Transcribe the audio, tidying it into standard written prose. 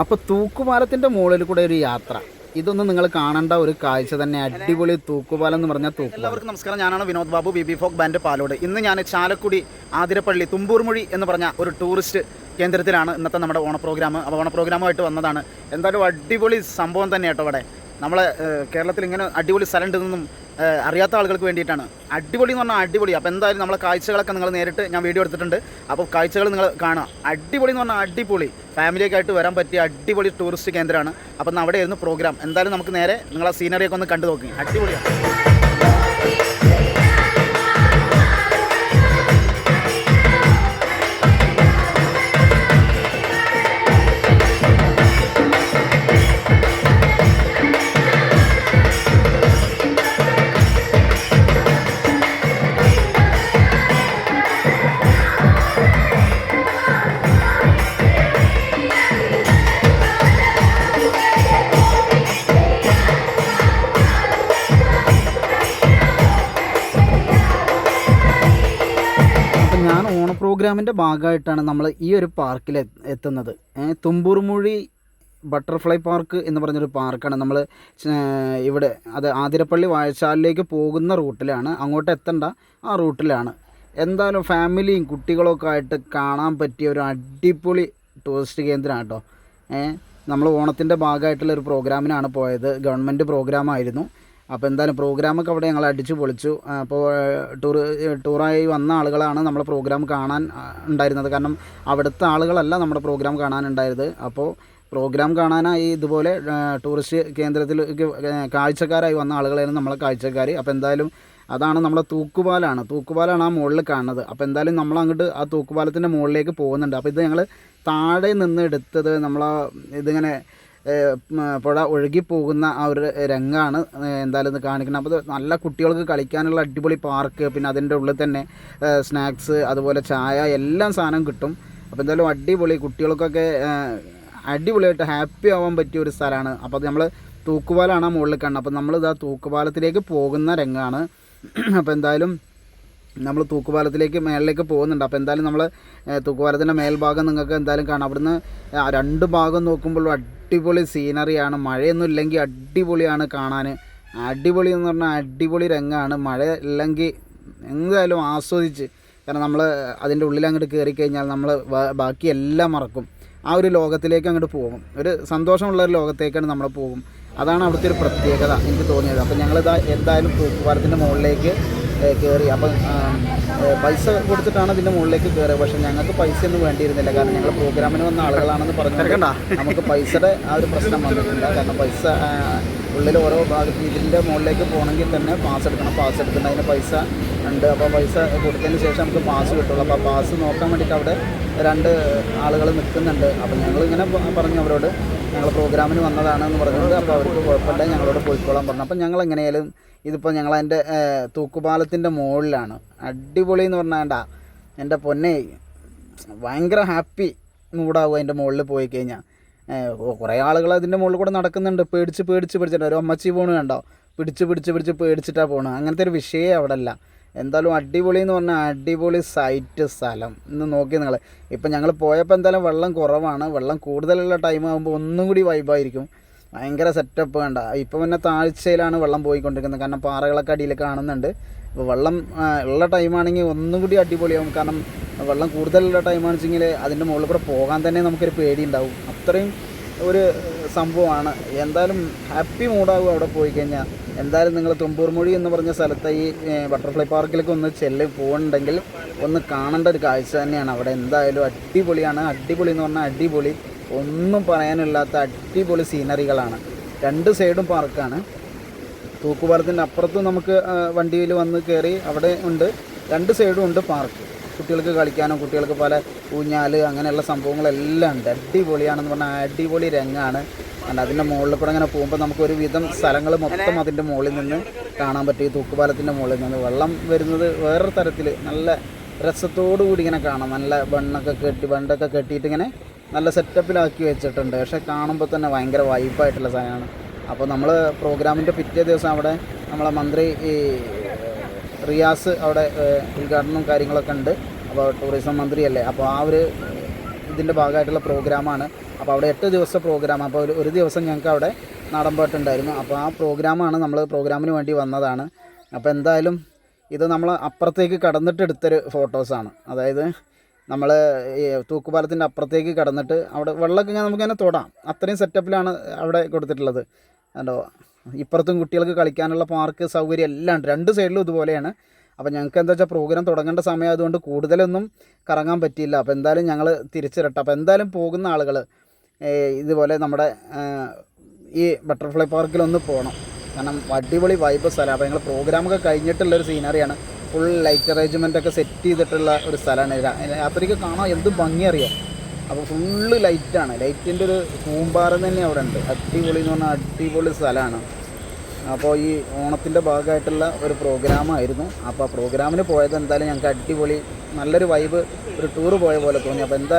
അപ്പോൾ തൂക്കുപാലത്തിൻ്റെ മുകളിൽ കൂടെ ഒരു യാത്ര, ഇതൊന്നും നിങ്ങൾ കാണേണ്ട ഒരു കാഴ്ച തന്നെ. അടിപൊളി തൂക്കുപാലം എന്ന് പറഞ്ഞാൽ തൂക്കുപാലം. എല്ലാവർക്കും നമസ്കാരം. ഞാനാണ് Vinod Babu, B folk band Palode. ഇന്ന് ഞാൻ ചാലക്കുടി ആതിരപ്പള്ളി തുമ്പൂർമൊഴി എന്ന് പറഞ്ഞ ഒരു ടൂറിസ്റ്റ് കേന്ദ്രത്തിലാണ് ഇന്നത്തെ നമ്മുടെ ഓണ പ്രോഗ്രാം. അപ്പോൾ ഓണ പ്രോഗ്രാമായിട്ട് വന്നതാണ്. എന്തായാലും അടിപൊളി സംഭവം തന്നെ കേട്ടോ. ഇവിടെ നമ്മളെ കേരളത്തിൽ ഇങ്ങനെ അടിപൊളി സ്ഥലം ഉണ്ടെന്നും അറിയാത്ത ആളുകൾക്ക് വേണ്ടിയിട്ടാണ്. അടിപൊളി എന്ന് പറഞ്ഞാൽ അടിപൊളി. അപ്പോൾ എന്തായാലും നമ്മളെ കാഴ്ചകളൊക്കെ നിങ്ങൾ നേരിട്ട് ഞാൻ വീഡിയോ എടുത്തിട്ടുണ്ട്. അപ്പോൾ കാഴ്ചകൾ നിങ്ങൾ കാണുക. അടിപൊളി എന്ന് പറഞ്ഞാൽ അടിപൊളി, ഫാമിലിയൊക്കെ ആയിട്ട് വരാൻ പറ്റിയ അടിപൊളി ടൂറിസ്റ്റ് കേന്ദ്രമാണ്. അപ്പോൾ അവിടെയായിരുന്നു പ്രോഗ്രാം. എന്തായാലും നമുക്ക് നേരെ നിങ്ങളെ സീനറിയൊക്കെ ഒന്ന് കണ്ടു നോക്കി. അടിപൊളിയാണ്. ഞാൻ ഓണപ്രോഗ്രാമിൻ്റെ ഭാഗമായിട്ടാണ് നമ്മൾ ഈ ഒരു പാർക്കിൽ എത്തുന്നത്. തുമ്പൂർമൊഴി ബട്ടർഫ്ലൈ പാർക്ക് എന്ന് പറഞ്ഞൊരു പാർക്കാണ്. നമ്മൾ ഇവിടെ അത് ആതിരപ്പള്ളി വാഴച്ചാലിലേക്ക് പോകുന്ന റൂട്ടിലാണ്, അങ്ങോട്ട് എത്തേണ്ട ആ റൂട്ടിലാണ്. എന്തായാലും ഫാമിലിയും കുട്ടികളൊക്കെ ആയിട്ട് കാണാൻ പറ്റിയ ഒരു അടിപൊളി ടൂറിസ്റ്റ് കേന്ദ്രമാണ് കേട്ടോ. നമ്മൾ ഓണത്തിൻ്റെ ഭാഗമായിട്ടുള്ളൊരു പ്രോഗ്രാമിനാണ് പോയത്. ഗവൺമെൻറ് പ്രോഗ്രാമായിരുന്നു. അപ്പോൾ എന്തായാലും പ്രോഗ്രാമൊക്കെ അവിടെ ഞങ്ങൾ അടിച്ചു പൊളിച്ചു. അപ്പോൾ ടൂറായി വന്ന ആളുകളാണ് നമ്മളെ പ്രോഗ്രാം കാണാൻ ഉണ്ടായിരുന്നത്. കാരണം അവിടുത്തെ ആളുകളല്ല നമ്മുടെ പ്രോഗ്രാം കാണാനുണ്ടായത്. അപ്പോൾ പ്രോഗ്രാം കാണാനായി ഇതുപോലെ ടൂറിസ്റ്റ് കേന്ദ്രത്തിൽ കാഴ്ചക്കാരായി വന്ന ആളുകളായിരുന്നു നമ്മളെ കാഴ്ചക്കാർ. അപ്പോൾ എന്തായാലും അതാണ് നമ്മളെ തൂക്കുപാലാണ് ആ മുകളിൽ കാണുന്നത്. അപ്പോൾ എന്തായാലും നമ്മളങ്ങോട്ട് ആ തൂക്കുപാലത്തിൻ്റെ മുകളിലേക്ക് പോകുന്നുണ്ട്. അപ്പോൾ ഇത് ഞങ്ങൾ താഴെ നിന്ന് എടുത്തത് ഇതിങ്ങനെ പുഴ ഒഴുകിപ്പോകുന്ന ആ ഒരു രംഗമാണ് എന്തായാലും ഇത് കാണിക്കുന്നത്. അപ്പോൾ നല്ല കുട്ടികൾക്ക് കളിക്കാനുള്ള അടിപൊളി പാർക്ക്, പിന്നെ അതിൻ്റെ ഉള്ളിൽ തന്നെ സ്നാക്സ്, അതുപോലെ ചായ, എല്ലാം സാധനം കിട്ടും. അപ്പോൾ എന്തായാലും അടിപൊളി, കുട്ടികൾക്കൊക്കെ അടിപൊളിയായിട്ട് ഹാപ്പി ആവാൻ പറ്റിയ ഒരു സ്ഥലമാണ്. അപ്പോൾ നമ്മൾ തൂക്കുപാലമാണ് ആ മുകളിൽ കാണുന്നത്. അപ്പോൾ നമ്മളിതാ തൂക്കുപാലത്തിലേക്ക് പോകുന്ന രംഗമാണ്. അപ്പോൾ എന്തായാലും നമ്മൾ തൂക്കുപാലത്തിലേക്ക് മേളിലേക്ക് പോകുന്നുണ്ട്. അപ്പോൾ എന്തായാലും നമ്മൾ തൂക്കുപാലത്തിൻ്റെ മേൽഭാഗം നിങ്ങൾക്ക് എന്തായാലും കാണാം. അവിടുന്ന് രണ്ട് ഭാഗം നോക്കുമ്പോൾ അടിപൊളി സീനറിയാണ്. മഴയൊന്നും ഇല്ലെങ്കിൽ അടിപൊളിയാണ് കാണാൻ. അടിപൊളി എന്ന് പറഞ്ഞാൽ അടിപൊളി രംഗമാണ്. മഴ ഇല്ലെങ്കിൽ എന്തായാലും ആസ്വദിച്ച്, കാരണം നമ്മൾ അതിൻ്റെ ഉള്ളിൽ അങ്ങോട്ട് കയറി കഴിഞ്ഞാൽ നമ്മൾ ബാക്കി എല്ലാം മറക്കും. ആ ഒരു ലോകത്തിലേക്ക് അങ്ങോട്ട് പോകും. ഒരു സന്തോഷമുള്ള ഒരു ലോകത്തേക്കാണ് നമ്മൾ പോകും. അതാണ് അവിടുത്തെ ഒരു പ്രത്യേകത എനിക്ക് തോന്നിയത്. അപ്പോൾ ഞങ്ങളിതാ എന്തായാലും തൂക്കുപാലത്തിൻ്റെ മുകളിലേക്ക് കയറി. അപ്പം പൈസ കൊടുത്തിട്ടാണ് ഇതിൻ്റെ മുകളിലേക്ക് കയറിയത്. പക്ഷേ ഞങ്ങൾക്ക് പൈസയൊന്നും വേണ്ടിയിരുന്നില്ല. കാരണം ഞങ്ങൾ പ്രോഗ്രാമിന് വന്ന ആളുകളാണെന്ന് പറഞ്ഞിട്ട് നമുക്ക് പൈസയുടെ ആ ഒരു പ്രശ്നം വന്നിട്ടില്ല. കാരണം പൈസ ഉള്ളിൽ ഓരോ ഭാഗത്ത് ഇതിൻ്റെ മുകളിലേക്ക് പോകണമെങ്കിൽ തന്നെ പാസ് എടുക്കണം. പാസ് എടുക്കണം, അതിന് പൈസ ഉണ്ട്. അപ്പോൾ പൈസ കൊടുത്തതിന് ശേഷം നമുക്ക് പാസ് കിട്ടുള്ളൂ. അപ്പോൾ പാസ് നോക്കാൻ വേണ്ടിയിട്ട് അവിടെ രണ്ട് ആളുകൾ നിൽക്കുന്നുണ്ട്. അപ്പോൾ ഞങ്ങളിങ്ങനെ പറഞ്ഞു അവരോട്, ഞങ്ങൾ പ്രോഗ്രാമിന് വന്നതാണെന്ന് പറഞ്ഞിട്ട്. അപ്പോൾ അവർക്ക് കുഴപ്പമില്ല, ഞങ്ങളോട് പോയിക്കോളാൻ പറഞ്ഞു. അപ്പം ഞങ്ങൾ എങ്ങനെയായാലും ഇതിപ്പോൾ ഞങ്ങളതിൻ്റെ തൂക്കുപാലത്തിൻ്റെ മുകളിലാണ്. അടിപൊളി എന്ന് പറഞ്ഞാൽ എൻ്റെ പൊന്നെ, ഭയങ്കര ഹാപ്പി മൂടാവും അതിൻ്റെ മുകളിൽ പോയി കഴിഞ്ഞാൽ. കുറേ ആളുകൾ അതിൻ്റെ മുകളിൽ കൂടെ നടക്കുന്നുണ്ട്, പേടിച്ചിട്ട്. ഒരു അമ്മച്ചി പോണ് കണ്ടോ, പിടിച്ച് പേടിച്ചിട്ടാണ് പോകണം. അങ്ങനത്തെ ഒരു വിഷയമേ അവിടെ അല്ല. എന്തായാലും അടിപൊളി എന്ന് പറഞ്ഞാൽ അടിപൊളി സ്ഥലം. ഇന്ന് നോക്കി നിങ്ങൾ. ഇപ്പം ഞങ്ങൾ പോയപ്പോൾ എന്തായാലും വെള്ളം കുറവാണ്. വെള്ളം കൂടുതലുള്ള ടൈം ആകുമ്പോൾ ഒന്നും കൂടി വൈബായിരിക്കും. ഭയങ്കര സെറ്റപ്പ് കണ്ട. ഇപ്പം പിന്നെ താഴ്ചയിലാണ് വെള്ളം പോയിക്കൊണ്ടിരിക്കുന്നത്. കാരണം പാറകളൊക്കെ അടിയിൽ കാണുന്നുണ്ട്. അപ്പോൾ വെള്ളം ഉള്ള ടൈമാണെങ്കിൽ ഒന്നും കൂടി അടിപൊളിയാവും. കാരണം വെള്ളം കൂടുതലുള്ള ടൈമാണെന്ന് വെച്ചെങ്കിൽ അതിൻ്റെ മുകളിൽ കൂടെ പോകാൻ തന്നെ നമുക്കൊരു പേടി ഉണ്ടാവും. അത്രയും ഒരു സംഭവമാണ്. എന്തായാലും ഹാപ്പി മൂഡാവും അവിടെ പോയി കഴിഞ്ഞാൽ. എന്തായാലും നിങ്ങൾ തുമ്പൂർമൊഴി എന്ന് പറഞ്ഞ സ്ഥലത്ത് ഈ ബട്ടർഫ്ലൈ പാർക്കിലേക്ക് ഒന്ന് പോകുന്നുണ്ടെങ്കിൽ ഒന്ന് കാണേണ്ട ഒരു കാഴ്ച തന്നെയാണ് അവിടെ. എന്തായാലും അടിപൊളിയാണ്. അടിപൊളി എന്ന് പറഞ്ഞാൽ അടിപൊളി, ഒന്നും പറയാനില്ലാത്ത അടിപൊളി സീനറികളാണ്. രണ്ട് സൈഡും പാർക്കാണ്. തൂക്കുപാലത്തിൻ്റെ അപ്പുറത്തും നമുക്ക് വണ്ടിയിൽ വന്ന് കയറി അവിടെ ഉണ്ട്. രണ്ട് സൈഡും ഉണ്ട് പാർക്ക്. കുട്ടികൾക്ക് കളിക്കാനും കുട്ടികൾക്ക് പല ഊഞ്ഞാൽ അങ്ങനെയുള്ള സംഭവങ്ങളെല്ലാം ഉണ്ട്. അടിപൊളിയാണെന്ന് പറഞ്ഞാൽ അടിപൊളി രംഗമാണ്. അല്ല അതിൻ്റെ മുകളിൽ കൂടെ അങ്ങനെ പോകുമ്പോൾ നമുക്കൊരു വിധം സ്ഥലങ്ങൾ മൊത്തം അതിൻ്റെ മുകളിൽ നിന്ന് കാണാൻ പറ്റും. ഈ തൂക്കുപാലത്തിൻ്റെ മുകളിൽ നിന്ന് വെള്ളം വരുന്നത് വേറൊരു തരത്തിൽ നല്ല രസത്തോടു കൂടി ഇങ്ങനെ കാണാം. നല്ല ബണ്ടൊക്കെ കെട്ടിയിട്ട് ഇങ്ങനെ നല്ല സെറ്റപ്പിലാക്കി വെച്ചിട്ടുണ്ട്. പക്ഷേ കാണുമ്പോൾ തന്നെ ഭയങ്കര വൈബായിട്ടുള്ള സാധനമാണ്. അപ്പോൾ നമ്മൾ പ്രോഗ്രാമിൻ്റെ പിറ്റേ ദിവസം അവിടെ നമ്മളെ മന്ത്രി റിയാസ് അവിടെ ഉദ്ഘാടനവും കാര്യങ്ങളൊക്കെ ഉണ്ട്. അപ്പോൾ ടൂറിസം മന്ത്രിയല്ലേ, അപ്പോൾ ആ ഒരു ഇതിൻ്റെ ഭാഗമായിട്ടുള്ള പ്രോഗ്രാമാണ്. അപ്പോൾ അവിടെ 8 ദിവസത്തെ പ്രോഗ്രാം. അപ്പോൾ ഒരു ദിവസം ഞങ്ങൾക്ക് അവിടെ നാടൻപാട്ടുണ്ടായിരുന്നു. അപ്പോൾ ആ പ്രോഗ്രാമാണ്, നമ്മൾ പ്രോഗ്രാമിന് വേണ്ടി വന്നതാണ്. അപ്പോൾ എന്തായാലും ഇത് നമ്മൾ അപ്പുറത്തേക്ക് കടന്നിട്ട് എടുത്തൊരു ഫോട്ടോസാണ്. അതായത് നമ്മൾ ഈ തൂക്കുപാലത്തിൻ്റെ അപ്പുറത്തേക്ക് കടന്നിട്ട് അവിടെ വെള്ളമൊക്കെ ഇങ്ങനെ നമുക്കിങ്ങനെ തൊടാം, അത്രയും സെറ്റപ്പിലാണ് അവിടെ കൊടുത്തിട്ടുള്ളത്. കണ്ടോ, ഇപ്പുറത്തും കുട്ടികൾക്ക് കളിക്കാനുള്ള പാർക്ക് സൗകര്യം എല്ലാം ഉണ്ട്, 2 സൈഡിലും ഇതുപോലെയാണ്. അപ്പോൾ ഞങ്ങൾക്ക് എന്താ വെച്ചാൽ പ്രോഗ്രാം തുടങ്ങേണ്ട സമയം ആയതുകൊണ്ട് കൂടുതലൊന്നും കറങ്ങാൻ പറ്റിയില്ല. അപ്പോൾ എന്തായാലും ഞങ്ങൾ തിരിച്ചിരട്ടെ. അപ്പോൾ എന്തായാലും പോകുന്ന ആളുകൾ ഇതുപോലെ നമ്മുടെ ഈ ബട്ടർഫ്ലൈ പാർക്കിലൊന്ന് പോകണം. കാരണം അടിപൊളി വൈബ് സ്ഥലമാണ്. അപ്പോൾ ഞങ്ങൾ പ്രോഗ്രാമൊക്കെ കഴിഞ്ഞിട്ടുള്ളൊരു സീനറിയാണ്. ഫുൾ ലൈറ്റ് അറേഞ്ച്മെൻറ്റൊക്കെ സെറ്റ് ചെയ്തിട്ടുള്ള ഒരു സ്ഥലമാണ്. രാത്രിക്ക് കാണാൻ എന്ത് ഭംഗി അറിയാം. അപ്പോൾ ഫുള്ള് ലൈറ്റാണ്, ലൈറ്റിൻ്റെ ഒരു കൂമ്പാരം തന്നെ അവിടെ ഉണ്ട്. അടിപൊളി എന്ന് പറഞ്ഞാൽ അടിപൊളി സ്ഥലമാണ്. അപ്പോൾ ഈ ഓണത്തിൻ്റെ ഭാഗമായിട്ടുള്ള ഒരു പ്രോഗ്രാമായിരുന്നു. അപ്പോൾ ആ പ്രോഗ്രാമിന് പോയത് എന്തായാലും ഞങ്ങൾക്ക് അടിപൊളി നല്ലൊരു വൈബ്, ഒരു ടൂറ് പോയ പോലെ തോന്നി. അപ്പോൾ എന്താ